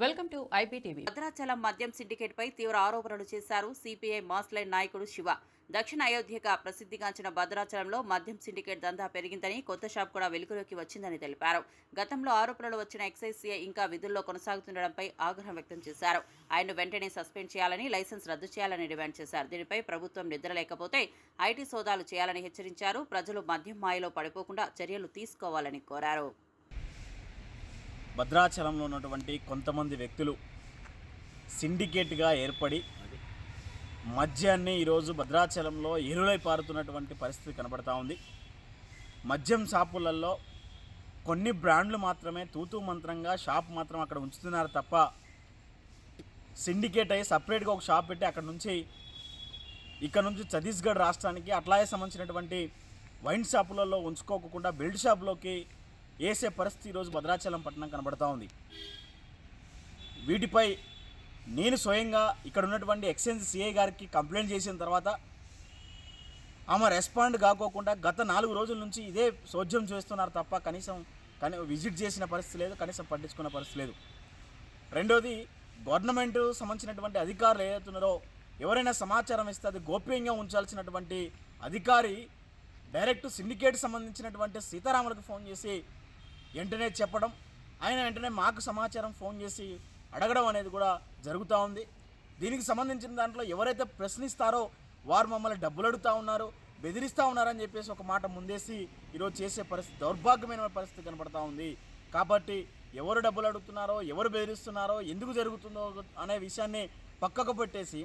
Welcome to IPTV. Bhadrachalam మద్యం syndicate పై తీవ్ర ఆరోపణలు చేశారు సిపిఐ మాస్ లైన్ నాయకుడు శివ. దక్షిణ అయోధ్యగా ప్రసిద్ధిగాంచిన భద్రాచలంలో మద్యం సిండికేట్ దందా పెరిగిందని, కొత్త షాప్ కూడా వెలుగులోకి వచ్చిందని తెలిపారు. గతంలో ఆరోపణలు వచ్చిన ఎక్సైజ్ సీఐ ఇంకా విధుల్లో కొనసాగుతుండడంపై ఆగ్రహం వ్యక్తం చేశారు. ఆయన్ను వెంటనే సస్పెండ్ చేయాలని, లైసెన్స్ రద్దు చేయాలని డిమాండ్ చేశారు. దీనిపై ప్రభుత్వం నిద్రలేకపోతే ఐటీ సోదాలు చేయాలని హెచ్చరించారు. ప్రజలు మద్యం మాయలో పడిపోకుండా చర్యలు తీసుకోవాలని కోరారు. భద్రాచలంలో ఉన్నటువంటి కొంతమంది వ్యక్తులు సిండికేట్గా ఏర్పడి మద్యాన్ని ఈరోజు భద్రాచలంలో ఏరులై పారుతున్నటువంటి పరిస్థితి కనబడతా ఉంది. మద్యం షాపులలో కొన్ని బ్రాండ్లు మాత్రమే తూతూ మంత్రంగా షాప్ మాత్రం అక్కడ ఉంచుతున్నారు తప్ప, సిండికేట్ అయ్యి సపరేట్గా ఒక షాప్ పెట్టి ఇక్కడ నుంచి ఛత్తీస్గఢ్ రాష్ట్రానికి అట్లాగే సంబంధించినటువంటి వైన్ షాపులలో ఉంచుకోకుండా బెల్ట్ షాపులోకి వేసే పరిస్థితి ఈరోజు భద్రాచలం పట్టణం కనబడతా ఉంది. వీటిపై నేను స్వయంగా ఇక్కడ ఉన్నటువంటి ఎక్సైజ్ సిఐ గారికి కంప్లైంట్ చేసిన తర్వాత ఆమె రెస్పాండ్ కాకోకుండా గత 4 రోజుల నుంచి ఇదే సోద్యం చేస్తున్నారు తప్ప కనీసం విజిట్ చేసిన పరిస్థితి లేదు, కనీసం పట్టించుకున్న పరిస్థితి లేదు. రెండోది, గవర్నమెంట్ సంబంధించినటువంటి అధికారులు ఏదైతున్నారో ఎవరైనా సమాచారం ఇస్తే అది గోప్యంగా ఉంచాల్సినటువంటి అధికారి డైరెక్ట్ సిండికేట్ సంబంధించినటువంటి సీతారాములకు ఫోన్ చేసి వెంటనే చెప్పడం, ఆయన వెంటనే మాకు సమాచారం ఫోన్ చేసి అడగడం అనేది కూడా జరుగుతూ ఉంది. దీనికి సంబంధించిన దాంట్లో ఎవరైతే ప్రశ్నిస్తారో వారు మమ్మల్ని డబ్బులు అడుగుతూ ఉన్నారు, బెదిరిస్తూ ఉన్నారని చెప్పేసి ఒక మాట ముందేసి ఈరోజు చేసే పరిస్థితి, దౌర్భాగ్యమైన పరిస్థితి కనపడతా ఉంది. కాబట్టి ఎవరు డబ్బులు అడుగుతున్నారో, ఎవరు బెదిరిస్తున్నారో, ఎందుకు జరుగుతుందో అనే విషయాన్ని పక్కకు పెట్టేసి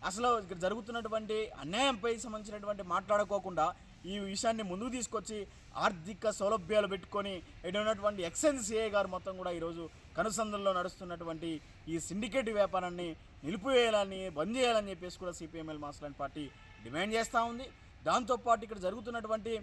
అసలు ఇక్కడ జరుగుతున్నటువంటి అన్యాయంపై సంబంధించినటువంటి మాట్లాడుకోకుండా ఈ విషయాన్ని ముందుకు తీసుకొచ్చి ఆర్థిక సౌలభ్యాలు పెట్టుకొని ఉన్నటువంటి ఎక్సైజ్ సిఐ గారు మొత్తం కూడా ఈరోజు కనుసందుల్లో నడుస్తున్నటువంటి ఈ సిండికేట్ వ్యాపారాన్ని నిలిపివేయాలని, బంద్ చేయాలని చెప్పేసి కూడా CPML mass line party demand చేస్తూ ఉంది. దాంతోపాటు ఇక్కడ జరుగుతున్నటువంటి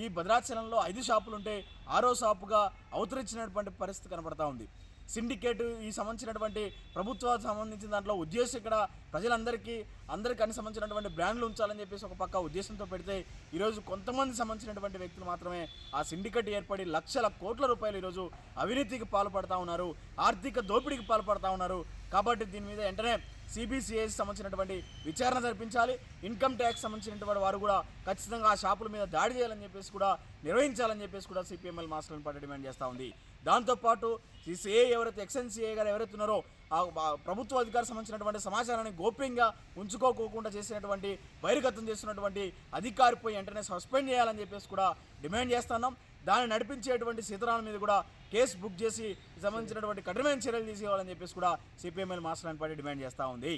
ఈ భద్రాచలంలో 5 షాపులు ఉంటే 6వ షాపుగా అవతరించినటువంటి పరిస్థితి కనబడతా ఉంది. సిండికేట్ ఈ సంబంధించినటువంటి ప్రభుత్వానికి సంబంధించిన దాంట్లో ఉద్దేశం ఇక్కడ ప్రజలందరికీ అన్ని సంబంధించినటువంటి బ్రాండ్లు ఉంచాలని చెప్పేసి ఒక పక్క ఉద్దేశంతో పెడితే ఈరోజు కొంతమంది సంబంధించినటువంటి వ్యక్తులు మాత్రమే ఆ సిండికేట్ ఏర్పడి లక్షల కోట్ల రూపాయలు ఈరోజు అవినీతికి పాల్పడతా ఉన్నారు, ఆర్థిక దోపిడీకి పాల్పడతా ఉన్నారు. కాబట్టి దీని మీద వెంటనే సిబిసిఐకి సంబంధించినటువంటి విచారణ జరిపించాలి. ఇన్కమ్ ట్యాక్స్ సంబంధించినటువంటి వారు కూడా ఖచ్చితంగా ఆ షాపుల మీద దాడి చేయాలని చెప్పేసి కూడా నిర్వహించాలని చెప్పేసి కూడా CPML mass line party demand చేస్తూ ఉంది. దాంతోపాటు ఈ సిఐ ఎవరైతే ఎక్సైజ్ సిఐ గారు ఎవరైతే ఉన్నారో ఆ ప్రభుత్వ అధికారికి సంబంధించినటువంటి సమాచారాన్ని గోప్యంగా ఉంచుకోకుండా చేసినటువంటి బహిర్గతం చేస్తున్నటువంటి అధికారిపై వెంటనే సస్పెండ్ చేయాలని చెప్పేసి కూడా డిమాండ్ చేస్తున్నాం. దాన్ని నడిపించేటువంటి సీతారాం మీద కూడా కేసు బుక్ చేసి సంబంధించినటువంటి కఠినమైన చర్యలు తీసుకోవాలని చెప్పేసి కూడా CPML mass line party demand చేస్తూ ఉంది.